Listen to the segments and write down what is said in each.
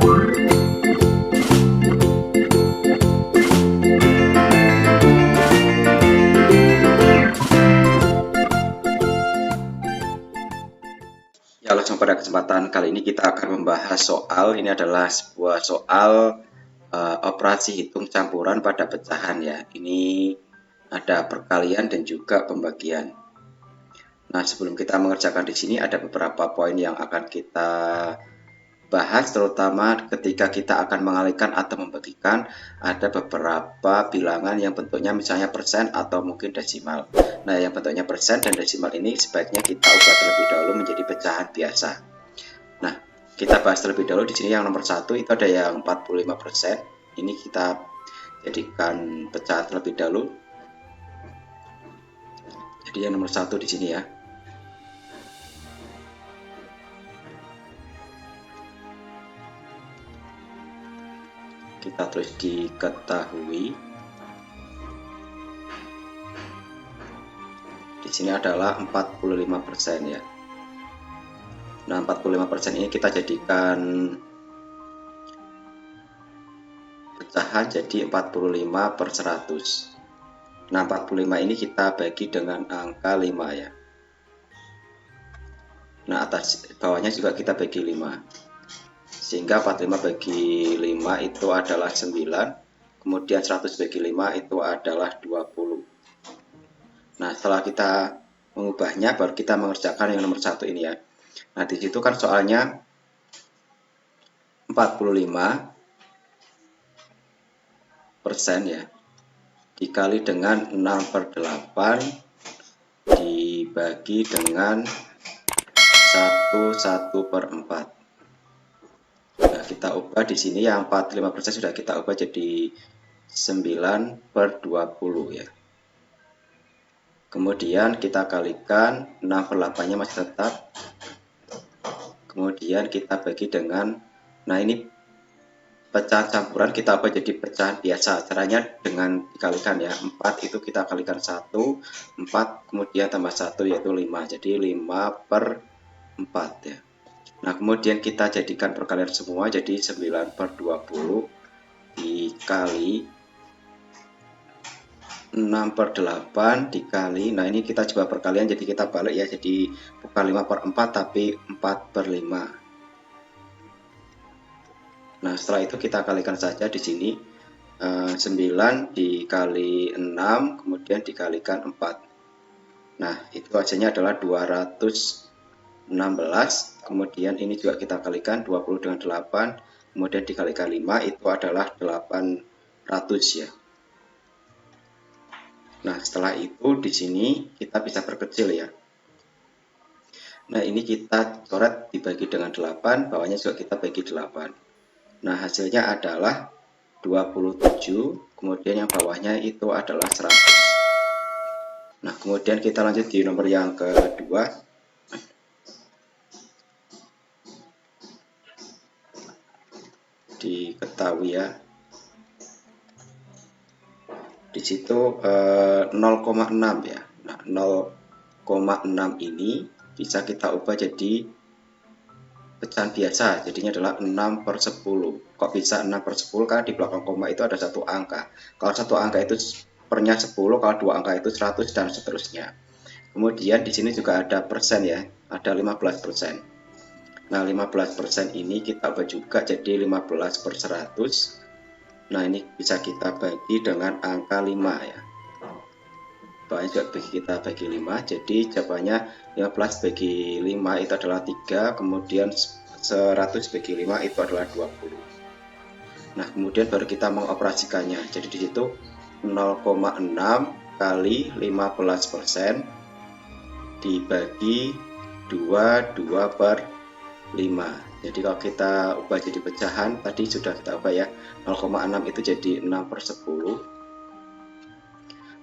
Ya, langsung pada kesempatan kali ini kita akan membahas soal, ini adalah sebuah soal operasi hitung campuran pada pecahan ya. Ini ada perkalian dan juga pembagian. Nah, sebelum kita mengerjakan di sini ada beberapa poin yang akan kita bahas, terutama ketika kita akan mengalihkan atau membagikan. Ada beberapa bilangan yang bentuknya misalnya persen atau mungkin desimal. Nah, yang bentuknya persen dan desimal ini sebaiknya kita ubah terlebih dahulu menjadi pecahan biasa. Nah, kita bahas terlebih dahulu di sini yang nomor 1 itu ada yang 45%. Ini kita jadikan pecahan terlebih dahulu. Jadi yang nomor 1 di sini ya. Kita tulis diketahui. Di sini adalah 45% ya. Nah, 45% ini kita jadikan pecahan jadi 45/100. Nah, 45 ini kita bagi dengan angka 5 ya. Nah, atas bawahnya juga kita bagi 5. Sehingga 45 bagi 5 itu adalah 9. Kemudian 100 bagi 5 itu adalah 20. Nah, setelah kita mengubahnya baru kita mengerjakan yang nomor 1 ini ya. Nah, di situ kan soalnya 45% ya dikali dengan 6/8 dibagi dengan 1/4. Nah, kita ubah di sini yang 45% sudah kita ubah jadi 9/20 ya. Kemudian kita kalikan 6/8-nya masih tetap. Kemudian kita bagi dengan, nah ini pecahan campuran kita ubah jadi pecahan biasa. Caranya dengan dikalikan ya. 4 itu kita kalikan 1, 4 kemudian tambah 1 yaitu 5. Jadi 5/4 ya. Nah, kemudian kita jadikan perkalian semua jadi 9/20 dikali 6/8 dikali, nah ini kita coba perkalian jadi kita balik ya, jadi bukan 5/4 tapi 4/5. Nah, setelah itu kita kalikan saja di sini 9 dikali 6 kemudian dikalikan 4. Nah, itu hasilnya adalah 216. Kemudian ini juga kita kalikan 20 dengan 8 kemudian dikalikan 5 itu adalah 800 ya. Nah, setelah itu di sini kita bisa perkecil ya. Nah, ini kita coret dibagi dengan 8, bawahnya juga kita bagi 8. Nah, hasilnya adalah 27, kemudian yang bawahnya itu adalah 100. Nah, kemudian kita lanjut di nomor yang kedua. Diketahui ya. Di situ 0,6 ya. Nah, 0,6 ini bisa kita ubah jadi pecahan biasa, jadinya adalah 6/10. Kok bisa 6/10? Karena di belakang koma itu ada satu angka. Kalau satu angka itu pernya 10, kalau dua angka itu 100 dan seterusnya. Kemudian di sini juga ada persen ya, ada 15%. Nah, 15% ini kita ubah juga jadi 15/100. Nah, ini bisa kita bagi dengan angka 5 ya. Bawahnya juga kita bagi 5. Jadi jawabannya 15 bagi 5 itu adalah 3. Kemudian 100 bagi 5 itu adalah 20. Nah, kemudian baru kita mengoperasikannya. Jadi di situ 0,6 kali 15% dibagi 2/5. Jadi kalau kita ubah jadi pecahan, tadi sudah kita ubah ya, 0,6 itu jadi 6/10.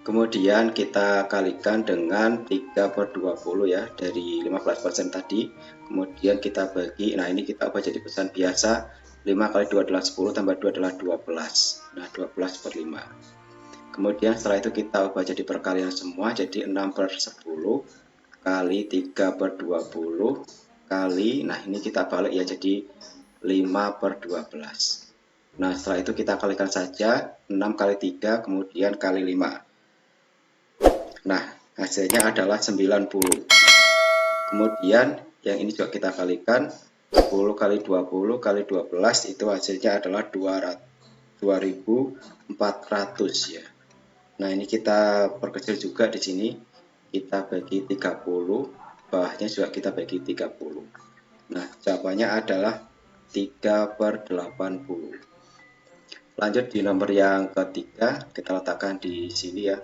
Kemudian kita kalikan dengan 3/20 ya, dari 15% tadi. Kemudian kita bagi, nah ini kita ubah jadi pecahan biasa, 5 kali 2 adalah 10, tambah 2 adalah 12. Nah, 12/5. Kemudian setelah itu kita ubah jadi perkalian semua, jadi 6/10 kali 3/20 kali, nah ini kita balik ya, jadi 5/12. Nah, setelah itu kita kalikan saja 6 kali 3 kemudian kali 5. Nah, hasilnya adalah 90. Kemudian yang ini juga kita kalikan 10 kali 20 kali 12 itu hasilnya adalah 2400 ya. Nah, ini kita perkecil juga di sini. Kita bagi 30, bawahnya juga kita bagi 30. Nah, jawabannya adalah 3/80. Lanjut di nomor yang ketiga, kita letakkan di sini ya.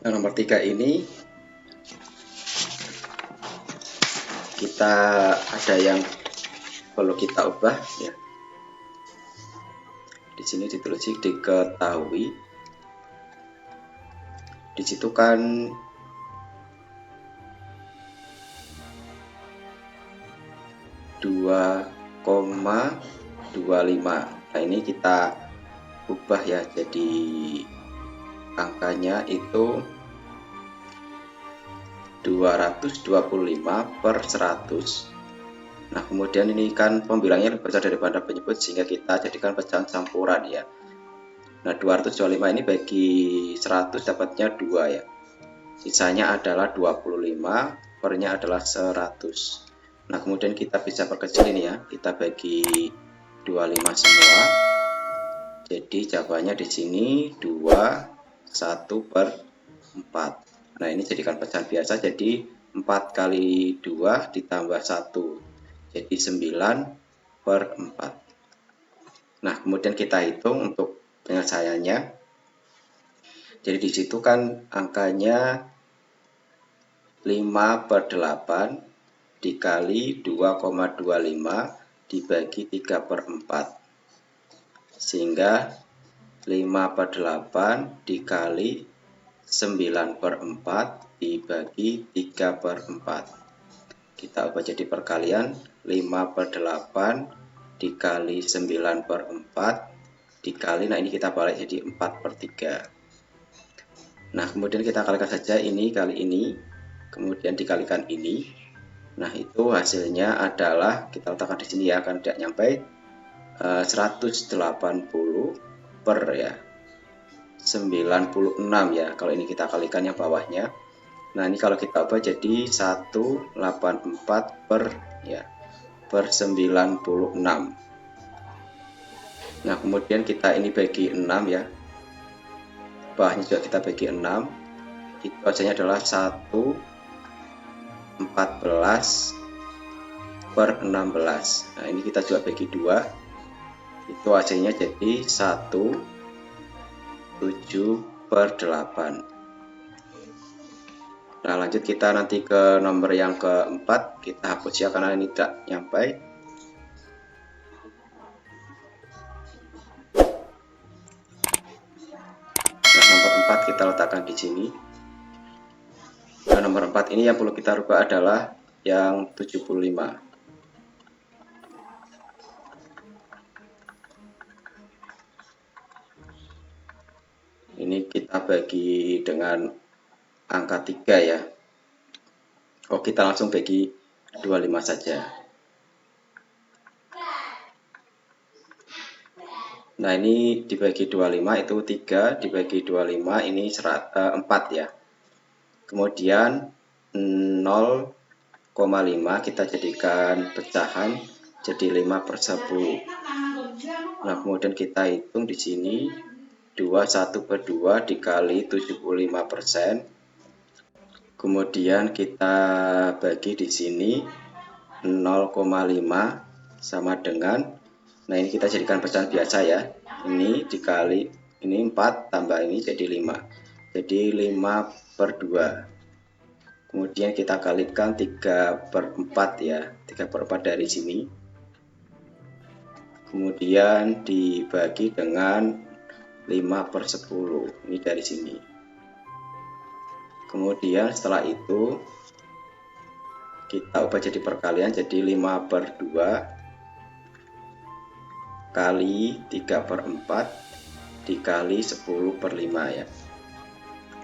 Nah, nomor 3 ini kita ada yang perlu kita ubah ya. Di sini ditulis diketahui. Di situ kan (2,25). Nah, ini kita ubah ya, jadi angkanya itu 225/100. Nah, kemudian ini kan pembilangnya lebih besar daripada penyebut sehingga kita jadikan pecahan campuran ya. Nah, 225 ini bagi 100 dapatnya 2 ya. Sisanya adalah 25, pernya adalah 100. Nah, kemudian kita bisa perkecil ini ya. Kita bagi 25 semua. Jadi jawabannya di sini 21/4. Nah, ini jadikan pecahan biasa, jadi 4 kali 2 ditambah 1. Jadi 9/4. Nah, kemudian kita hitung untuk penyelesaiannya. Jadi di situ kan angkanya 5/8 dikali 2,25 dibagi 3/4. Sehingga 5/8 dikali 9/4 dibagi 3/4. Kita ubah jadi perkalian, 5/8 dikali 9/4 dikali, nah ini kita balik jadi 4/3. Nah, kemudian kita kalikan saja ini kali ini, kemudian dikalikan ini. Nah, itu hasilnya adalah, kita letakkan di sini ya, kan tidak nyampe 180 per ya 96 ya, kalau ini kita kalikan yang bawahnya. Nah, ini kalau kita ubah jadi 184 per 96. Nah, kemudian kita ini bagi 6 ya, bawahnya juga kita bagi 6. Itu hasilnya adalah 1/14/16. Nah, ini kita juga bagi 2. Itu hasilnya jadi 1/7/8. Nah, lanjut kita nanti ke nomor yang keempat. Kita hapus ya karena ini tidak nyampe. Nah, nomor 4 kita letakkan di sini. Nah, nomor 4 ini yang perlu kita rubah adalah yang 75. Ini kita bagi dengan angka 3 ya. Oh, kita langsung bagi 25 saja. Nah, ini dibagi 25 itu 3, dibagi 25 ini 4 ya. Kemudian 0,5 kita jadikan pecahan jadi 5/10. Nah, kemudian kita hitung di sini 21/2 dikali 75%. Kemudian kita bagi di sini 0,5 sama dengan, nah ini kita jadikan pecahan biasa ya. Ini dikali ini 4 tambah ini jadi 5. Jadi 5/2. Kemudian kita kalikan 3/4 ya. 3/4 dari sini. Kemudian dibagi dengan 5/10, ini dari sini. Kemudian setelah itu kita ubah jadi perkalian, jadi 5/2 kali 3/4 dikali 10/5 ya.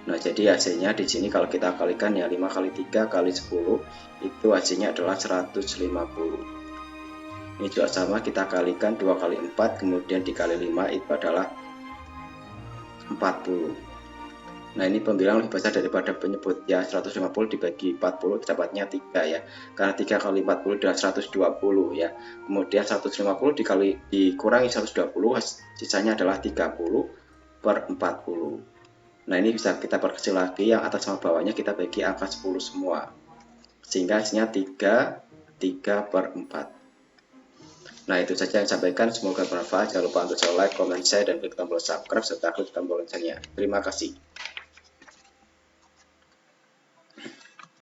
Nah, jadi hasilnya di sini kalau kita kalikan ya 5 kali 3 kali 10 itu hasilnya adalah 150. Ini juga sama, kita kalikan 2 kali 4 kemudian dikali 5 itu adalah 40. Nah, ini pembilang lebih besar daripada penyebut ya, 150 dibagi 40 dapatnya 3 ya. Karena 3 kali 40 adalah 120 ya. Kemudian 150 dikurangi 120 sisanya adalah 30 per 40. Nah, ini bisa kita perkecil lagi, yang atas sama bawahnya kita bagi angka 10 semua. Sehingga hasilnya 3 per 4. Nah, itu saja yang saya sampaikan, semoga bermanfaat. Jangan lupa untuk like, comment, share, dan klik tombol subscribe serta klik tombol loncengnya. Terima kasih.